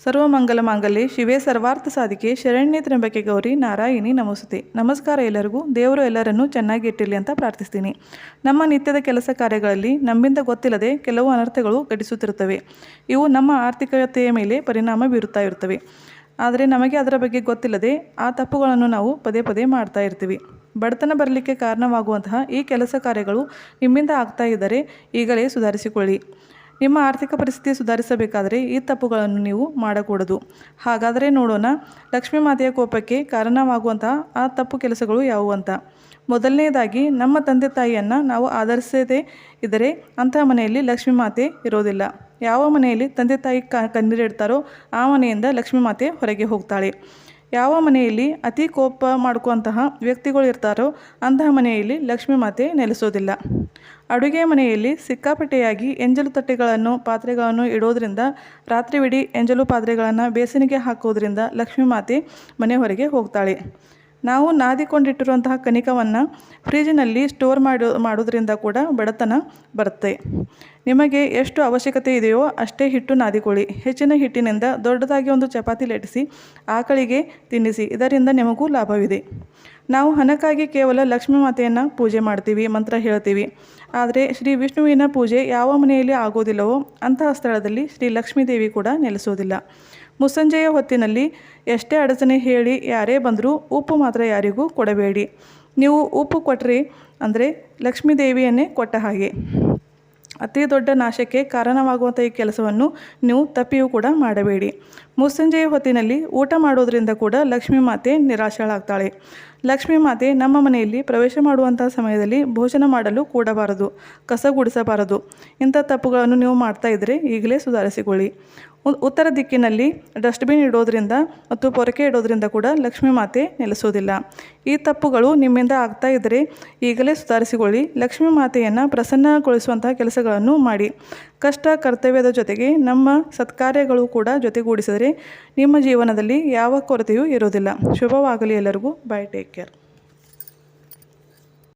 ಸರ್ವಮಂಗಲ ಮಾಂಗಲ್ಯೆ ಶಿವೆ ಸರ್ವಾರ್ಥ ಸಾಧಿಕೆ ಶರಣ್ಯೆ ತ್ರ್ಯಂಬಕೆ ಗೌರಿ ನಾರಾಯಣಿ ನಮೋಸ್ತುತೆ. ನಮಸ್ಕಾರ ಎಲ್ಲರಿಗೂ. ದೇವರು ಎಲ್ಲರನ್ನೂ ಚೆನ್ನಾಗಿ ಇಟ್ಟಿರಲಿ ಅಂತ ಪ್ರಾರ್ಥಿಸ್ತೀನಿ. ನಮ್ಮ ನಿತ್ಯದ ಕೆಲಸ ಕಾರ್ಯಗಳಲ್ಲಿ ನಮ್ಮಿಂದ ಗೊತ್ತಿಲ್ಲದೆ ಕೆಲವು ಅನರ್ಥಗಳು ಘಟಿಸುತ್ತಿರುತ್ತವೆ. ಇವು ನಮ್ಮ ಆರ್ಥಿಕತೆಯ ಮೇಲೆ ಪರಿಣಾಮ ಬೀರುತ್ತಾ ಇರುತ್ತವೆ. ಆದರೆ ನಮಗೆ ಅದರ ಬಗ್ಗೆ ಗೊತ್ತಿಲ್ಲದೆ ಆ ತಪ್ಪುಗಳನ್ನು ನಾವು ಪದೇ ಪದೇ ಮಾಡ್ತಾ ಇರ್ತೀವಿ. ಬಡತನ ಬರಲಿಕ್ಕೆ ಕಾರಣವಾಗುವಂತಹ ಈ ಕೆಲಸ ಕಾರ್ಯಗಳು ನಿಮ್ಮಿಂದ ಆಗ್ತಾ ಇದ್ದರೆ ಈಗಲೇ ಸುಧಾರಿಸಿಕೊಳ್ಳಿ. ನಿಮ್ಮ ಆರ್ಥಿಕ ಪರಿಸ್ಥಿತಿ ಸುಧಾರಿಸಬೇಕಾದರೆ ಈ ತಪ್ಪುಗಳನ್ನು ನೀವು ಮಾಡಕೂಡದು. ಹಾಗಾದರೆ ನೋಡೋಣ, ಲಕ್ಷ್ಮೀ ಮಾತೆಯ ಕೋಪಕ್ಕೆ ಕಾರಣವಾಗುವಂತಹ ಆ ತಪ್ಪು ಕೆಲಸಗಳು ಯಾವುವು ಅಂತ. ಮೊದಲನೇದಾಗಿ, ನಮ್ಮ ತಂದೆ ತಾಯಿಯನ್ನು ನಾವು ಆಧರಿಸದೇ ಇದ್ದರೆ ಅಂತಹ ಮನೆಯಲ್ಲಿ ಲಕ್ಷ್ಮೀ ಮಾತೆ ಇರೋದಿಲ್ಲ. ಯಾವ ಮನೆಯಲ್ಲಿ ತಂದೆ ತಾಯಿ ಕಣ್ಣೀರಿಡ್ತಾರೋ ಆ ಮನೆಯಿಂದ ಲಕ್ಷ್ಮೀ ಮಾತೆ ಹೊರಗೆ ಹೋಗ್ತಾಳೆ. ಯಾವ ಮನೆಯಲ್ಲಿ ಅತಿ ಕೋಪ ಮಾಡ್ಕುವಂತಹ ವ್ಯಕ್ತಿಗಳು ಇರ್ತಾರೋ ಅಂತಹ ಮನೆಯಲ್ಲಿ ಲಕ್ಷ್ಮೀ ಮಾತೆ ನೆಲೆಸೋದಿಲ್ಲ. ಅಡುಗೆ ಮನೆಯಲ್ಲಿ ಸಿಕ್ಕಾಪಟ್ಟೆಯಾಗಿ ಎಂಜಲು ತಟ್ಟೆಗಳನ್ನು ಪಾತ್ರೆಗಳನ್ನು ಇಡೋದ್ರಿಂದ, ರಾತ್ರಿವಿಡೀ ಎಂಜಲು ಪಾತ್ರೆಗಳನ್ನು ಬೇಸನಿಗೆ ಹಾಕೋದ್ರಿಂದ ಲಕ್ಷ್ಮೀ ಮಾತೆ ಮನೆ ಹೊರಗೆ ಹೋಗ್ತಾಳೆ. ನಾವು ನಾದಿಕೊಂಡಿಟ್ಟಿರುವಂತಹ ಕನಿಕವನ್ನು ಫ್ರಿಜ್ನಲ್ಲಿ ಸ್ಟೋರ್ ಮಾಡೋದ್ರಿಂದ ಕೂಡ ಬಡತನ ಬರುತ್ತೆ. ನಿಮಗೆ ಎಷ್ಟು ಅವಶ್ಯಕತೆ ಇದೆಯೋ ಅಷ್ಟೇ ಹಿಟ್ಟು ನಾದಿಕೊಳ್ಳಿ. ಹೆಚ್ಚಿನ ಹಿಟ್ಟಿನಿಂದ ದೊಡ್ಡದಾಗಿ ಒಂದು ಚಪಾತಿ ಲಟ್ಟಿಸಿ ಆಕಳಿಗೆ ತಿನ್ನಿಸಿ. ಇದರಿಂದ ನಿಮಗೂ ಲಾಭವಿದೆ. ನಾವು ಹಣಕ್ಕಾಗಿ ಕೇವಲ ಲಕ್ಷ್ಮೀ ಮಾತೆಯನ್ನು ಪೂಜೆ ಮಾಡ್ತೀವಿ, ಮಂತ್ರ ಹೇಳ್ತೀವಿ. ಆದರೆ ಶ್ರೀ ವಿಷ್ಣುವಿನ ಪೂಜೆ ಯಾವ ಮನೆಯಲ್ಲಿ ಆಗೋದಿಲ್ಲವೋ ಅಂತಹ ಸ್ಥಳದಲ್ಲಿ ಶ್ರೀ ಲಕ್ಷ್ಮೀ ದೇವಿ ಕೂಡ ನೆಲೆಸೋದಿಲ್ಲ. ಮುಸ್ಸಂಜೆಯ ಹೊತ್ತಿನಲ್ಲಿ ಎಷ್ಟೇ ಅಡಚಣೆ ಹೇಳಿ ಯಾರೇ ಬಂದರೂ ಉಪ್ಪು ಮಾತ್ರ ಯಾರಿಗೂ ಕೊಡಬೇಡಿ. ನೀವು ಉಪ್ಪು ಕೊಟ್ಟರೆ ಅಂದರೆ ಲಕ್ಷ್ಮೀ ದೇವಿಯನ್ನೇ ಕೊಟ್ಟ ಹಾಗೆ. ಅತಿ ದೊಡ್ಡ ನಾಶಕ್ಕೆ ಕಾರಣವಾಗುವಂಥ ಈ ಕೆಲಸವನ್ನು ನೀವು ತಪ್ಪಿಯೂ ಕೂಡ ಮಾಡಬೇಡಿ. ಮುಸ್ಸಂಜೆಯ ಹೊತ್ತಿನಲ್ಲಿ ಊಟ ಮಾಡೋದರಿಂದ ಕೂಡ ಲಕ್ಷ್ಮೀ ಮಾತೆ ನಿರಾಶಳಾಗ್ತಾಳೆ. ಲಕ್ಷ್ಮೀ ಮಾತೆ ನಮ್ಮ ಮನೆಯಲ್ಲಿ ಪ್ರವೇಶ ಮಾಡುವಂಥ ಸಮಯದಲ್ಲಿ ಭೋಜನ ಮಾಡಲು ಕೂಡಬಾರದು, ಕಸ ಗುಡಿಸಬಾರದು. ಇಂಥ ತಪ್ಪುಗಳನ್ನು ನೀವು ಮಾಡ್ತಾ ಇದ್ದರೆ ಈಗಲೇ ಸುಧಾರಿಸಿಕೊಳ್ಳಿ. ಉತ್ತರ ದಿಕ್ಕಿನಲ್ಲಿ ಡಸ್ಟ್ಬಿನ್ ಇಡೋದ್ರಿಂದ ಮತ್ತು ಪೊರಕೆ ಇಡೋದ್ರಿಂದ ಕೂಡ ಲಕ್ಷ್ಮೀ ಮಾತೆ ನೆಲೆಸೋದಿಲ್ಲ. ಈ ತಪ್ಪುಗಳು ನಿಮ್ಮಿಂದ ಆಗ್ತಾ ಇದ್ದರೆ ಈಗಲೇ ಸುಧಾರಿಸಿಕೊಳ್ಳಿ. ಲಕ್ಷ್ಮೀ ಮಾತೆಯನ್ನು ಪ್ರಸನ್ನಗೊಳಿಸುವಂತಹ ಕೆಲಸಗಳನ್ನು ಮಾಡಿ. ಕಷ್ಟ ಕರ್ತವ್ಯದ ಜೊತೆಗೆ ನಮ್ಮ ಸತ್ಕಾರ್ಯಗಳು ಕೂಡ ಜೊತೆಗೂಡಿಸಿದರೆ ನಿಮ್ಮ ಜೀವನದಲ್ಲಿ ಯಾವ ಕೊರತೆಯೂ ಇರೋದಿಲ್ಲ. ಶುಭವಾಗಲಿ ಎಲ್ಲರಿಗೂ. By, take care.